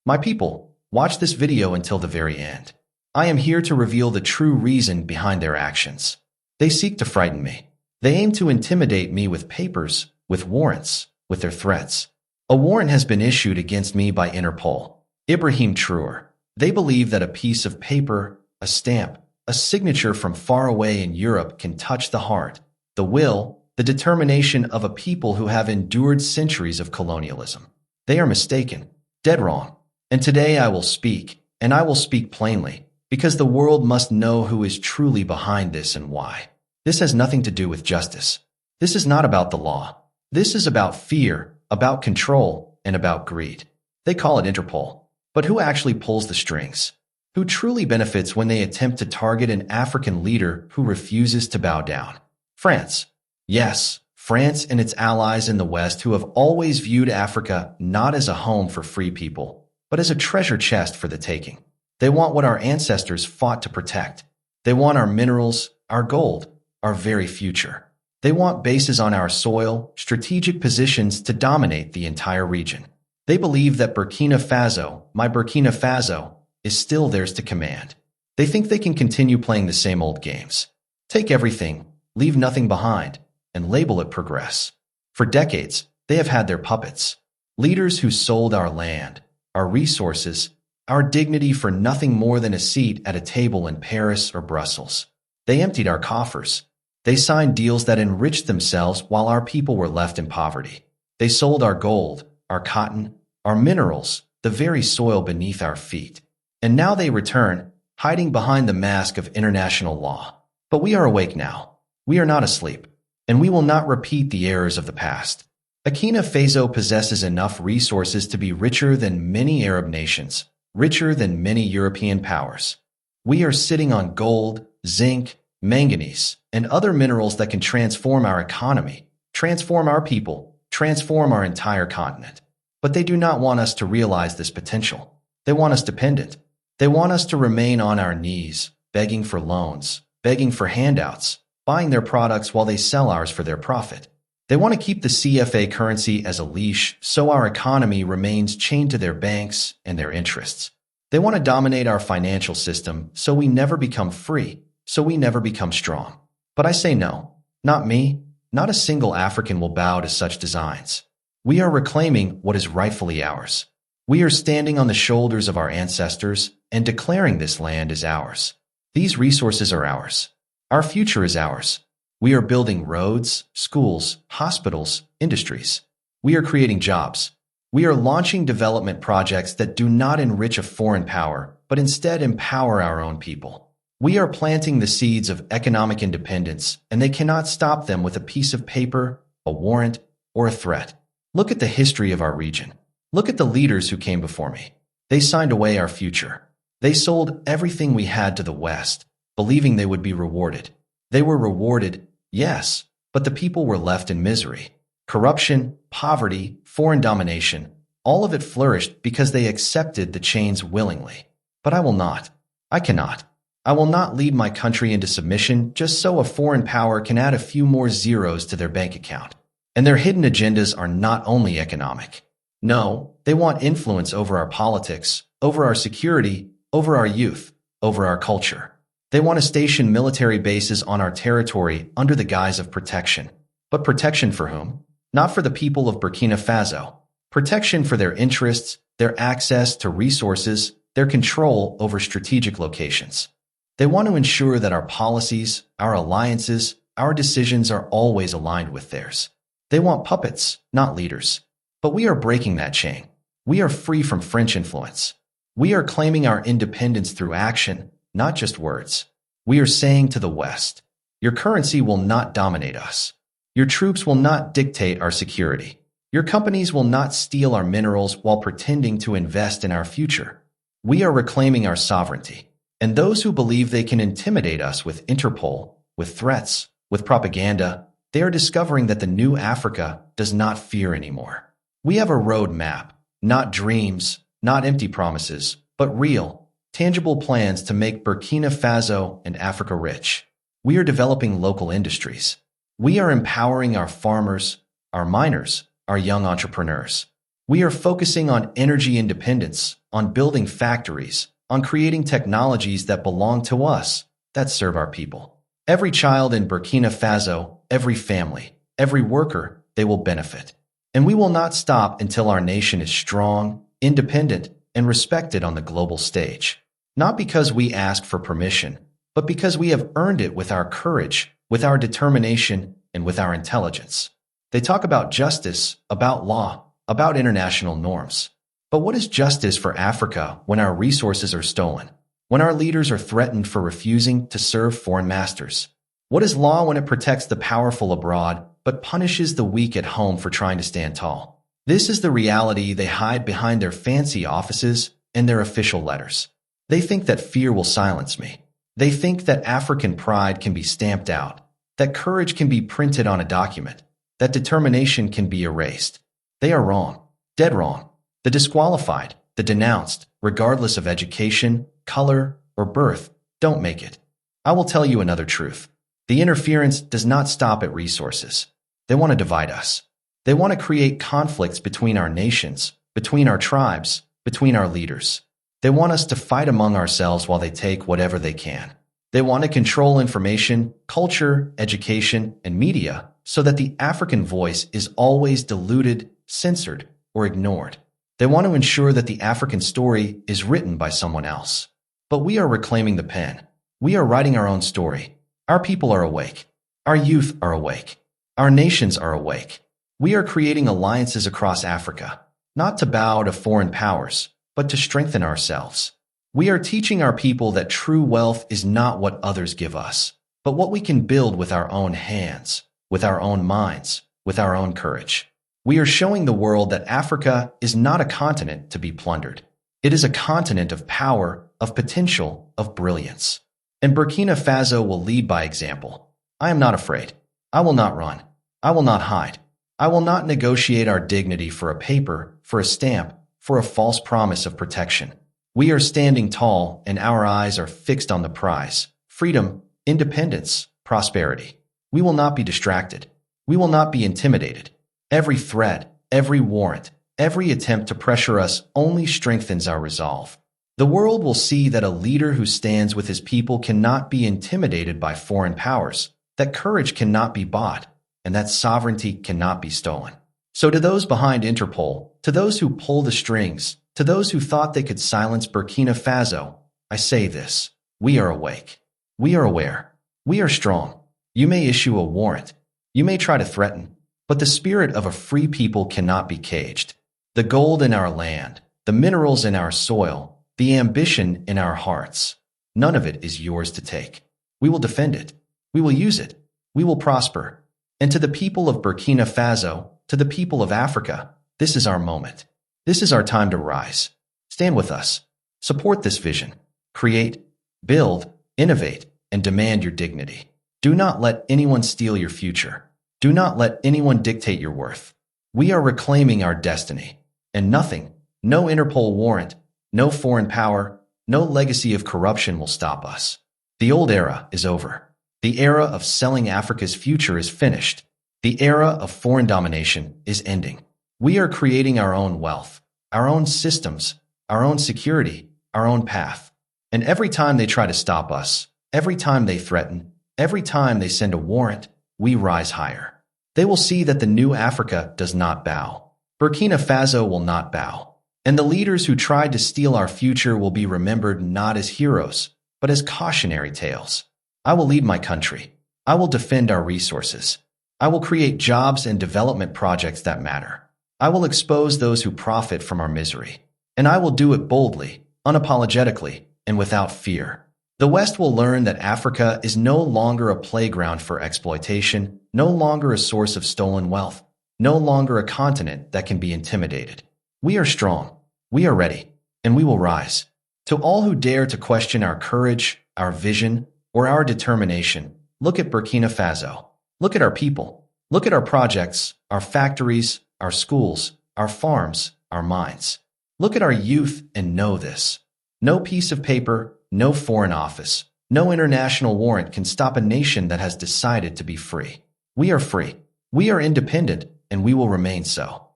My people, watch this video until the very end. I am here to reveal the true reason behind their actions. They seek to frighten me. They aim to intimidate me with papers, with warrants, with their threats. A warrant has been issued against me by Interpol. Ibrahim Traore. They believe that a piece of paper, a stamp, a signature from far away in Europe can touch the heart, the will, the determination of a people who have endured centuries of colonialism. They are mistaken, dead wrong. And today I will speak, and I will speak plainly, because the world must know who is truly behind this and why. This has nothing to do with justice. This is not about the law. This is about fear, about control, and about greed. They call it Interpol. But who actually pulls the strings? Who truly benefits when they attempt to target an African leader who refuses to bow down? France. Yes, France and its allies in the West who have always viewed Africa not as a home for free people, but as a treasure chest for the taking. They want what our ancestors fought to protect. They want our minerals, our gold, our very future. They want bases on our soil, strategic positions to dominate the entire region. They believe that Burkina Faso, my Burkina Faso, is still theirs to command. They think they can continue playing the same old games. Take everything, leave nothing behind, and label it progress. For decades, they have had their puppets. Leaders who sold our land, our resources, our dignity for nothing more than a seat at a table in Paris or Brussels. They emptied our coffers. They signed deals that enriched themselves while our people were left in poverty. They sold our gold, our cotton, our minerals, the very soil beneath our feet. And now they return, hiding behind the mask of international law. But we are awake now. We are not asleep. And we will not repeat the errors of the past. Burkina Faso possesses enough resources to be richer than many Arab nations, richer than many European powers. We are sitting on gold, zinc, manganese, and other minerals that can transform our economy, transform our people, transform our entire continent. But they do not want us to realize this potential. They want us dependent. They want us to remain on our knees, begging for loans, begging for handouts, buying their products while they sell ours for their profit. They want to keep the CFA currency as a leash so our economy remains chained to their banks and their interests. They want to dominate our financial system so we never become free, so we never become strong. But I say no, not me, not a single African will bow to such designs. We are reclaiming what is rightfully ours. We are standing on the shoulders of our ancestors and declaring this land is ours. These resources are ours. Our future is ours. We are building roads, schools, hospitals, industries. We are creating jobs. We are launching development projects that do not enrich a foreign power, but instead empower our own people. We are planting the seeds of economic independence, and they cannot stop them with a piece of paper, a warrant, or a threat. Look at the history of our region. Look at the leaders who came before me. They signed away our future. They sold everything we had to the West, believing they would be rewarded. They were rewarded, yes, but the people were left in misery. Corruption, poverty, foreign domination, all of it flourished because they accepted the chains willingly. But I will not. I cannot. I will not lead my country into submission just so a foreign power can add a few more zeros to their bank account. And their hidden agendas are not only economic. No, they want influence over our politics, over our security, over our youth, over our culture. They want to station military bases on our territory under the guise of protection. But protection for whom? Not for the people of Burkina Faso. Protection for their interests, their access to resources, their control over strategic locations. They want to ensure that our policies, our alliances, our decisions are always aligned with theirs. They want puppets, not leaders. But we are breaking that chain. We are free from French influence. We are claiming our independence through action, not just words. We are saying to the West, your currency will not dominate us. Your troops will not dictate our security. Your companies will not steal our minerals while pretending to invest in our future. We are reclaiming our sovereignty. And those who believe they can intimidate us with Interpol, with threats, with propaganda, they are discovering that the new Africa does not fear anymore. We have a road map, not dreams, not empty promises, but real, tangible plans to make Burkina Faso and Africa rich. We are developing local industries. We are empowering our farmers, our miners, our young entrepreneurs. We are focusing on energy independence, on building factories, on creating technologies that belong to us, that serve our people. Every child in Burkina Faso, every family, every worker, they will benefit. And we will not stop until our nation is strong, independent, and respected on the global stage. Not because we ask for permission, but because we have earned it with our courage, with our determination, and with our intelligence. They talk about justice, about law, about international norms. But what is justice for Africa when our resources are stolen? When our leaders are threatened for refusing to serve foreign masters? What is law when it protects the powerful abroad but punishes the weak at home for trying to stand tall? This is the reality they hide behind their fancy offices and their official letters. They think that fear will silence me. They think that African pride can be stamped out, that courage can be printed on a document, that determination can be erased. They are wrong, dead wrong. The disqualified, the denounced, regardless of education, color, or birth, don't make it. I will tell you another truth. The interference does not stop at resources. They want to divide us. They want to create conflicts between our nations, between our tribes, between our leaders. They want us to fight among ourselves while they take whatever they can. They want to control information, culture, education, and media so that the African voice is always diluted, censored, or ignored. They want to ensure that the African story is written by someone else. But we are reclaiming the pen. We are writing our own story. Our people are awake. Our youth are awake. Our nations are awake. We are creating alliances across Africa, not to bow to foreign powers, but to strengthen ourselves. We are teaching our people that true wealth is not what others give us, but what we can build with our own hands, with our own minds, with our own courage. We are showing the world that Africa is not a continent to be plundered. It is a continent of power, of potential, of brilliance. And Burkina Faso will lead by example. I am not afraid. I will not run. I will not hide. I will not negotiate our dignity for a paper, for a stamp, for a false promise of protection. We are standing tall and our eyes are fixed on the prize. Freedom, independence, prosperity. We will not be distracted. We will not be intimidated. Every threat, every warrant, every attempt to pressure us only strengthens our resolve. The world will see that a leader who stands with his people cannot be intimidated by foreign powers, that courage cannot be bought, and that sovereignty cannot be stolen. So to those behind Interpol, to those who pull the strings, to those who thought they could silence Burkina Faso, I say this: we are awake. We are aware. We are strong. You may issue a warrant. You may try to threaten, but the spirit of a free people cannot be caged. The gold in our land, the minerals in our soil, the ambition in our hearts, none of it is yours to take. We will defend it. We will use it. We will prosper. And to the people of Burkina Faso, to the people of Africa, this is our moment. This is our time to rise. Stand with us. Support this vision. Create, build, innovate, and demand your dignity. Do not let anyone steal your future. Do not let anyone dictate your worth. We are reclaiming our destiny. And nothing, no Interpol warrant, no foreign power, no legacy of corruption will stop us. The old era is over. The era of selling Africa's future is finished. The era of foreign domination is ending. We are creating our own wealth, our own systems, our own security, our own path. And every time they try to stop us, every time they threaten, every time they send a warrant, we rise higher. They will see that the new Africa does not bow. Burkina Faso will not bow. And the leaders who tried to steal our future will be remembered not as heroes, but as cautionary tales. I will lead my country. I will defend our resources. I will create jobs and development projects that matter. I will expose those who profit from our misery. And I will do it boldly, unapologetically, and without fear. The West will learn that Africa is no longer a playground for exploitation, no longer a source of stolen wealth, no longer a continent that can be intimidated. We are strong, we are ready, and we will rise. To all who dare to question our courage, our vision, or our determination, look at Burkina Faso. Look at our people. Look at our projects, our factories, our schools, our farms, our mines. Look at our youth and know this. No piece of paper, no foreign office, no international warrant can stop a nation that has decided to be free. We are free. We are independent, and we will remain so.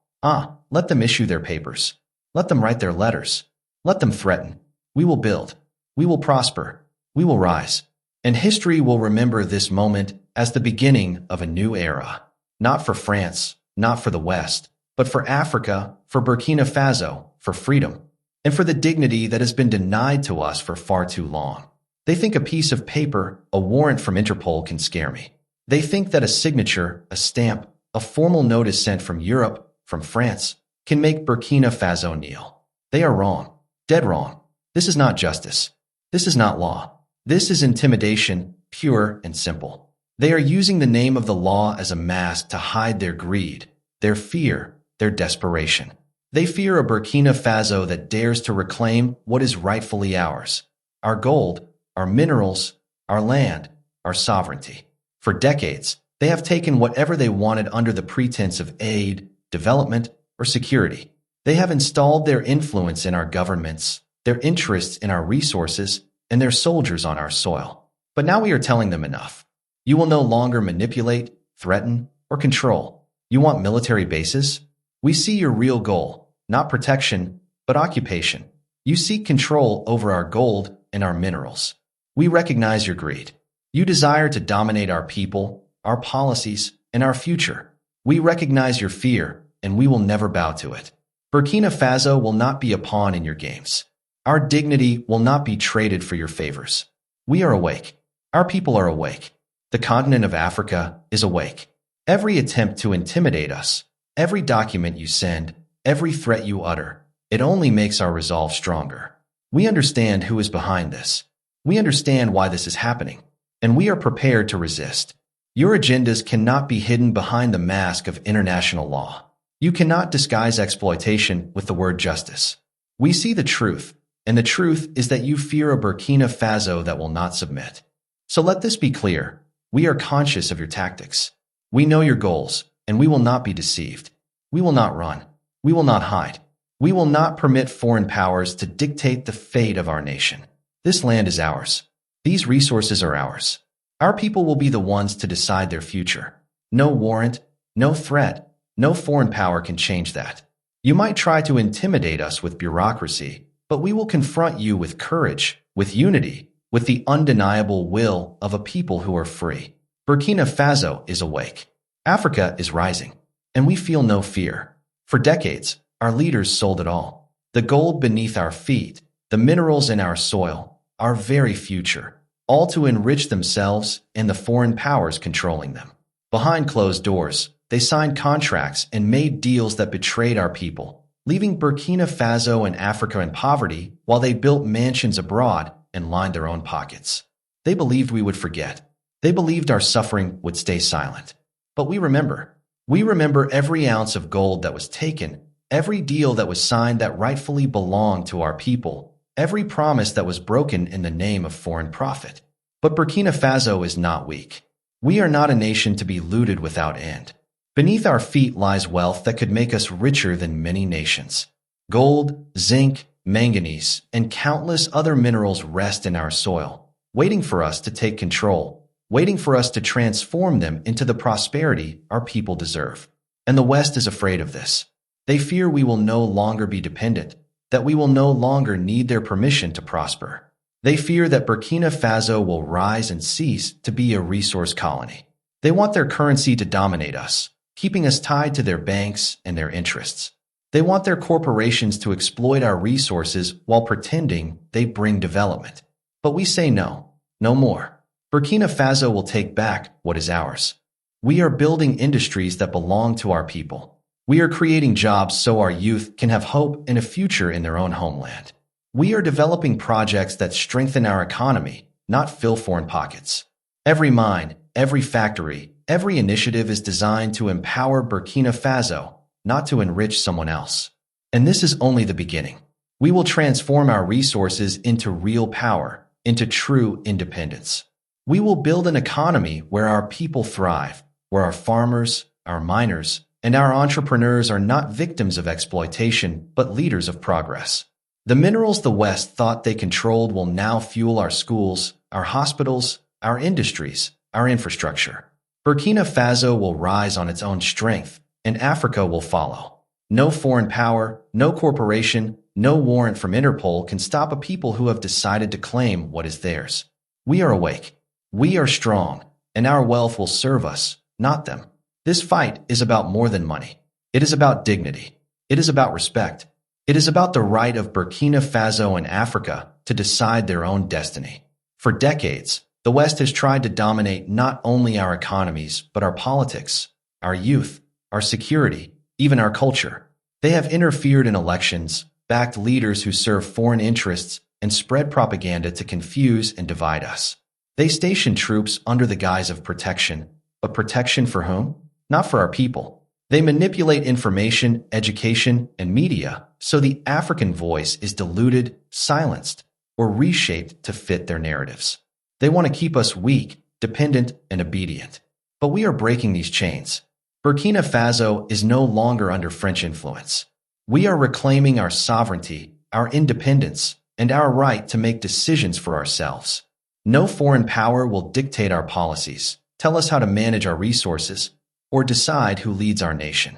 let them issue their papers. Let them write their letters. Let them threaten. We will build. We will prosper. We will rise. And history will remember this moment as the beginning of a new era. Not for France, not for the West, but for Africa, for Burkina Faso, for freedom, and for the dignity that has been denied to us for far too long. They think a piece of paper, a warrant from Interpol can scare me. They think that a signature, a stamp, a formal notice sent from Europe, from France, can make Burkina Faso kneel. They are wrong. Dead wrong. This is not justice. This is not law. This is intimidation, pure and simple. They are using the name of the law as a mask to hide their greed, their fear, their desperation. They fear a Burkina Faso that dares to reclaim what is rightfully ours: our gold, our minerals, our land, our sovereignty. For decades, they have taken whatever they wanted under the pretense of aid, development, or security. They have installed their influence in our governments, their interests in our resources, and their soldiers on our soil. But now we are telling them enough. You will no longer manipulate, threaten, or control. You want military bases? We see your real goal, not protection, but occupation. You seek control over our gold and our minerals. We recognize your greed. You desire to dominate our people, our policies, and our future. We recognize your fear, and we will never bow to it. Burkina Faso will not be a pawn in your games. Our dignity will not be traded for your favors. We are awake. Our people are awake. The continent of Africa is awake. Every attempt to intimidate us, every document you send, every threat you utter, it only makes our resolve stronger. We understand who is behind this. We understand why this is happening, and we are prepared to resist. Your agendas cannot be hidden behind the mask of international law. You cannot disguise exploitation with the word justice. We see the truth, and the truth is that you fear a Burkina Faso that will not submit. So let this be clear. We are conscious of your tactics. We know your goals, and we will not be deceived. We will not run. We will not hide. We will not permit foreign powers to dictate the fate of our nation. This land is ours. These resources are ours. Our people will be the ones to decide their future. No warrant, no threat, no foreign power can change that. You might try to intimidate us with bureaucracy, but we will confront you with courage, with unity, with the undeniable will of a people who are free. Burkina Faso is awake. Africa is rising, and we feel no fear. For decades, our leaders sold it all. The gold beneath our feet, the minerals in our soil, our very future, all to enrich themselves and the foreign powers controlling them. Behind closed doors, they signed contracts and made deals that betrayed our people, leaving Burkina Faso and Africa in poverty while they built mansions abroad and lined their own pockets. They believed we would forget. They believed our suffering would stay silent. But we remember. We remember every ounce of gold that was taken, every deal that was signed that rightfully belonged to our people, every promise that was broken in the name of foreign profit. But Burkina Faso is not weak. We are not a nation to be looted without end. Beneath our feet lies wealth that could make us richer than many nations. Gold, zinc, manganese, and countless other minerals rest in our soil, waiting for us to take control, waiting for us to transform them into the prosperity our people deserve. And the West is afraid of this. They fear we will no longer be dependent, that we will no longer need their permission to prosper. They fear that Burkina Faso will rise and cease to be a resource colony. They want their currency to dominate us, keeping us tied to their banks and their interests. They want their corporations to exploit our resources while pretending they bring development. But we say no, no more. Burkina Faso will take back what is ours. We are building industries that belong to our people. We are creating jobs so our youth can have hope and a future in their own homeland. We are developing projects that strengthen our economy, not fill foreign pockets. Every mine, every factory, every initiative is designed to empower Burkina Faso, not to enrich someone else. And this is only the beginning. We will transform our resources into real power, into true independence. We will build an economy where our people thrive, where our farmers, our miners, and our entrepreneurs are not victims of exploitation, but leaders of progress. The minerals the West thought they controlled will now fuel our schools, our hospitals, our industries, our infrastructure. Burkina Faso will rise on its own strength, and Africa will follow. No foreign power, no corporation, no warrant from Interpol can stop a people who have decided to claim what is theirs. We are awake. We are strong, and our wealth will serve us, not them. This fight is about more than money. It is about dignity. It is about respect. It is about the right of Burkina Faso and Africa to decide their own destiny. For decades, the West has tried to dominate not only our economies, but our politics, our youth, our security, even our culture. They have interfered in elections, backed leaders who serve foreign interests, and spread propaganda to confuse and divide us. They station troops under the guise of protection, but protection for whom? Not for our people. They manipulate information, education, and media so the African voice is diluted, silenced, or reshaped to fit their narratives. They want to keep us weak, dependent, and obedient. But we are breaking these chains. Burkina Faso is no longer under French influence. We are reclaiming our sovereignty, our independence, and our right to make decisions for ourselves. No foreign power will dictate our policies, tell us how to manage our resources, or decide who leads our nation.